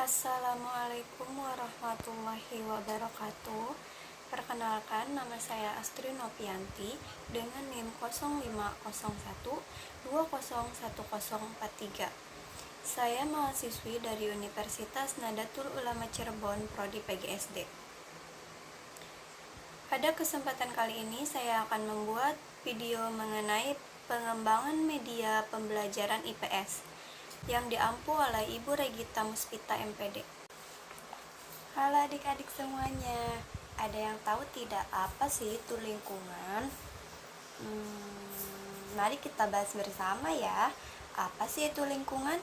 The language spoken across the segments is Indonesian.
Assalamualaikum warahmatullahi wabarakatuh. Perkenalkan, nama saya Astri Novianti dengan NIM 0501201043. Saya mahasiswi dari Universitas Nadatul Ulama Cirebon, Prodi PGSD. Pada kesempatan kali ini saya akan membuat video mengenai pengembangan media pembelajaran IPS yang diampu oleh Ibu Regita Muspita MPD. Halo adik-adik semuanya, ada yang tahu tidak apa sih itu lingkungan? Mari kita bahas bersama ya. Apa sih itu lingkungan?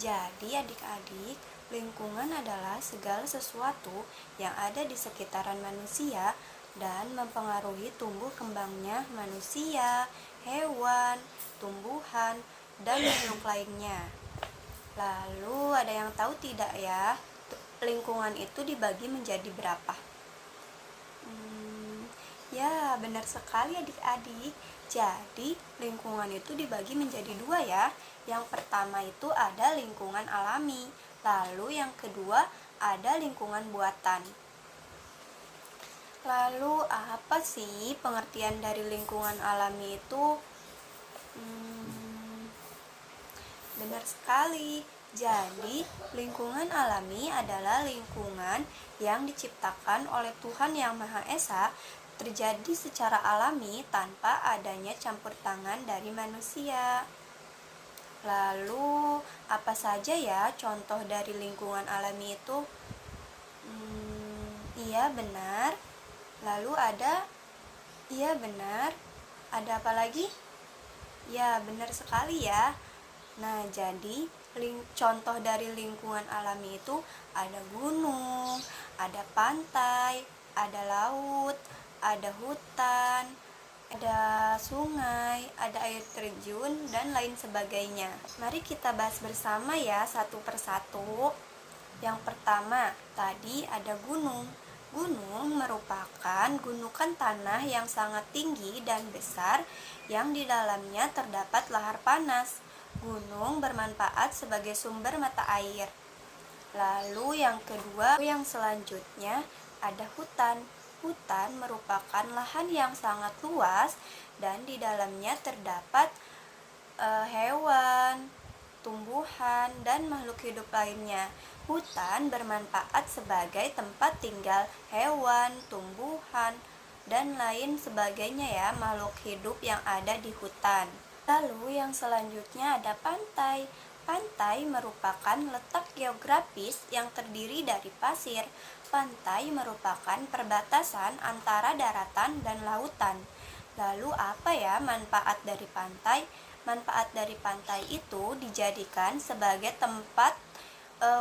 Jadi adik-adik, lingkungan adalah segala sesuatu yang ada di sekitaran manusia dan mempengaruhi tumbuh kembangnya manusia, hewan, tumbuhan, dan makhluk lainnya. Lalu ada yang tahu tidak ya, lingkungan itu dibagi menjadi berapa? Ya, benar sekali adik-adik. Jadi, lingkungan itu dibagi menjadi dua ya. Yang pertama itu ada lingkungan alami, lalu yang kedua ada lingkungan buatan. Lalu apa sih pengertian dari lingkungan alami itu? Benar sekali. Jadi, lingkungan alami adalah lingkungan yang diciptakan oleh Tuhan Yang Maha Esa, terjadi secara alami tanpa adanya campur tangan dari manusia. Lalu, apa saja ya contoh dari lingkungan alami itu? Iya, benar. Lalu iya benar. Ada apa lagi? Ya, benar sekali ya. Nah, jadi contoh dari lingkungan alami itu ada gunung, ada pantai, ada laut, ada hutan, ada sungai, ada air terjun, dan lain sebagainya. Mari kita bahas bersama ya satu persatu. Yang pertama, tadi ada gunung. Gunung merupakan gundukan tanah yang sangat tinggi dan besar yang di dalamnya terdapat lahar panas. Gunung bermanfaat sebagai sumber mata air. Lalu yang kedua, yang selanjutnya ada hutan. Hutan merupakan lahan yang sangat luas dan di dalamnya terdapat hewan, tumbuhan, dan makhluk hidup lainnya. Hutan bermanfaat sebagai tempat tinggal hewan, tumbuhan, dan lain sebagainya ya, makhluk hidup yang ada di hutan. Lalu yang selanjutnya ada pantai. Pantai merupakan letak geografis yang terdiri dari pasir. Pantai merupakan perbatasan antara daratan dan lautan. Lalu apa ya manfaat dari pantai? Manfaat dari pantai itu dijadikan sebagai tempat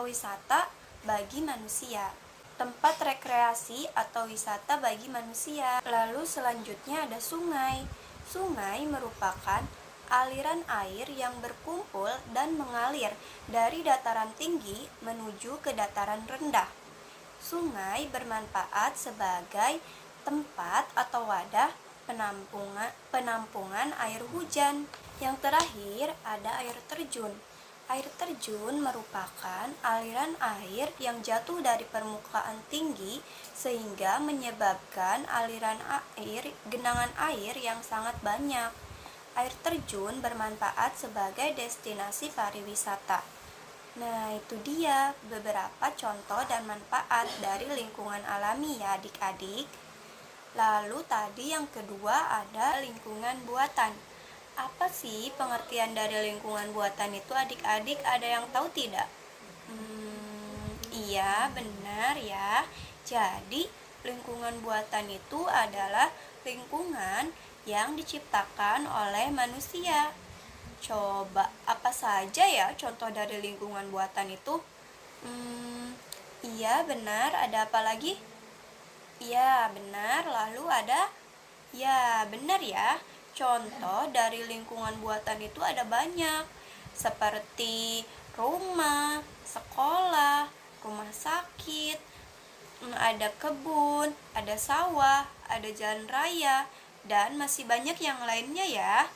wisata bagi manusia, tempat rekreasi atau wisata bagi manusia. Lalu selanjutnya ada sungai. Sungai merupakan aliran air yang berkumpul dan mengalir dari dataran tinggi menuju ke dataran rendah. Sungai bermanfaat sebagai tempat atau wadah penampungan air hujan. Yang terakhir ada air terjun. Air terjun merupakan aliran air yang jatuh dari permukaan tinggi sehingga menyebabkan aliran air, genangan air yang sangat banyak. Air terjun bermanfaat sebagai destinasi pariwisata. Nah, itu dia beberapa contoh dan manfaat dari lingkungan alami ya adik-adik. Lalu tadi yang kedua ada lingkungan buatan. Apa sih pengertian dari lingkungan buatan itu adik-adik, ada yang tahu tidak? Iya, benar ya. Jadi, lingkungan buatan itu adalah lingkungan yang diciptakan oleh manusia. Coba apa saja ya contoh dari lingkungan buatan itu? Iya benar, ada apa lagi? Iya benar, lalu ada? Ya benar ya, contoh dari lingkungan buatan itu ada banyak, seperti rumah, sekolah, rumah sakit, ada kebun, ada sawah, ada jalan raya, dan masih banyak yang lainnya ya.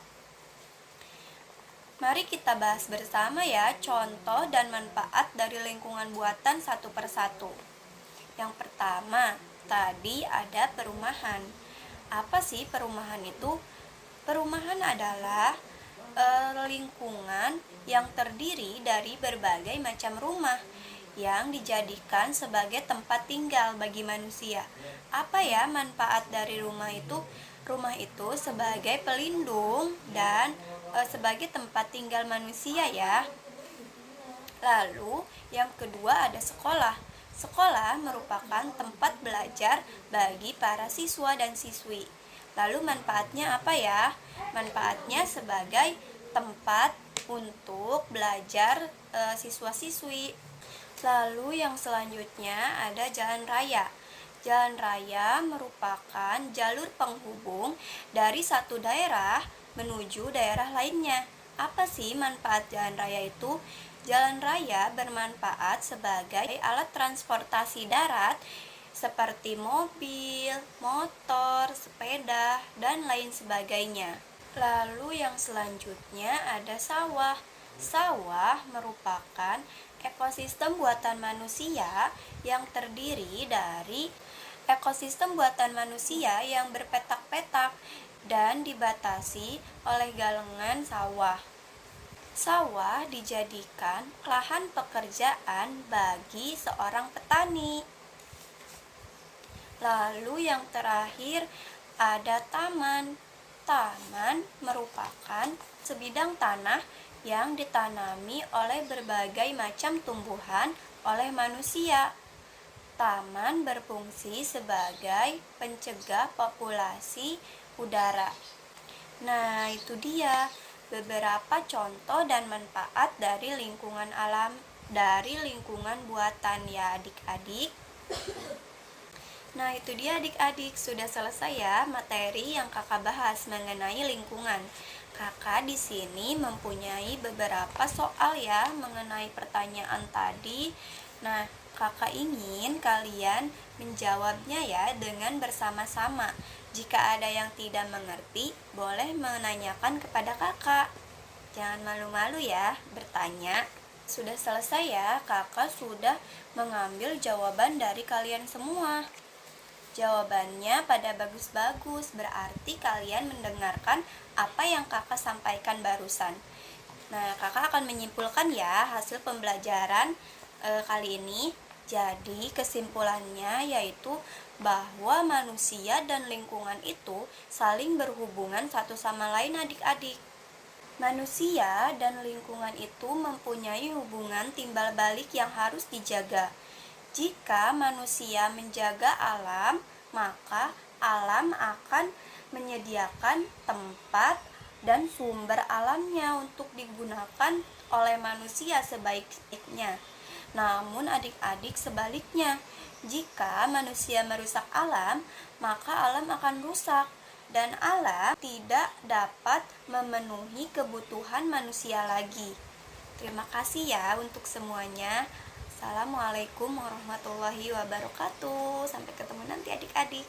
Mari kita bahas bersama ya contoh dan manfaat dari lingkungan buatan satu persatu. Yang pertama, tadi ada perumahan. Apa sih perumahan itu? Perumahan adalah lingkungan yang terdiri dari berbagai macam rumah yang dijadikan sebagai tempat tinggal bagi manusia. Apa ya manfaat dari rumah itu? Rumah itu sebagai pelindung dan sebagai tempat tinggal manusia ya. Lalu yang kedua ada sekolah. Sekolah merupakan tempat belajar bagi para siswa dan siswi. Lalu manfaatnya apa ya? Manfaatnya sebagai tempat untuk belajar siswa-siswi. Lalu yang selanjutnya ada jalan raya. Jalan raya merupakan jalur penghubung dari satu daerah menuju daerah lainnya. Apa sih manfaat jalan raya itu? Jalan raya bermanfaat sebagai alat transportasi darat seperti mobil, motor, sepeda, dan lain sebagainya. Lalu yang selanjutnya ada sawah. Sawah merupakan ekosistem buatan manusia yang terdiri dari ekosistem buatan manusia yang berpetak-petak dan dibatasi oleh galengan sawah. Sawah dijadikan lahan pekerjaan bagi seorang petani. Lalu yang terakhir ada taman. Taman merupakan sebidang tanah yang ditanami oleh berbagai macam tumbuhan oleh manusia. Taman berfungsi sebagai pencegah populasi udara. Nah, itu dia beberapa contoh dan manfaat dari lingkungan alam, dari lingkungan buatan ya adik-adik. Nah, itu dia adik-adik, sudah selesai ya materi yang Kakak bahas mengenai lingkungan. Kakak di sini mempunyai beberapa soal ya mengenai pertanyaan tadi. Nah, Kakak ingin kalian menjawabnya ya dengan bersama-sama. Jika ada yang tidak mengerti, boleh menanyakan kepada Kakak. Jangan malu-malu ya bertanya. Sudah selesai ya, Kakak sudah mengambil jawaban dari kalian semua. Jawabannya pada bagus-bagus, berarti kalian mendengarkan apa yang Kakak sampaikan barusan. Nah, Kakak akan menyimpulkan ya hasil pembelajaran kali ini. Jadi, kesimpulannya yaitu bahwa manusia dan lingkungan itu saling berhubungan satu sama lain adik-adik. Manusia dan lingkungan itu mempunyai hubungan timbal balik yang harus dijaga. Jika manusia menjaga alam, maka alam akan menyediakan tempat dan sumber alamnya untuk digunakan oleh manusia sebaik-baiknya. Namun adik-adik sebaliknya, jika manusia merusak alam, maka alam akan rusak dan alam tidak dapat memenuhi kebutuhan manusia lagi. Terima kasih ya untuk semuanya. Assalamualaikum warahmatullahi wabarakatuh. Sampai ketemu nanti adik-adik.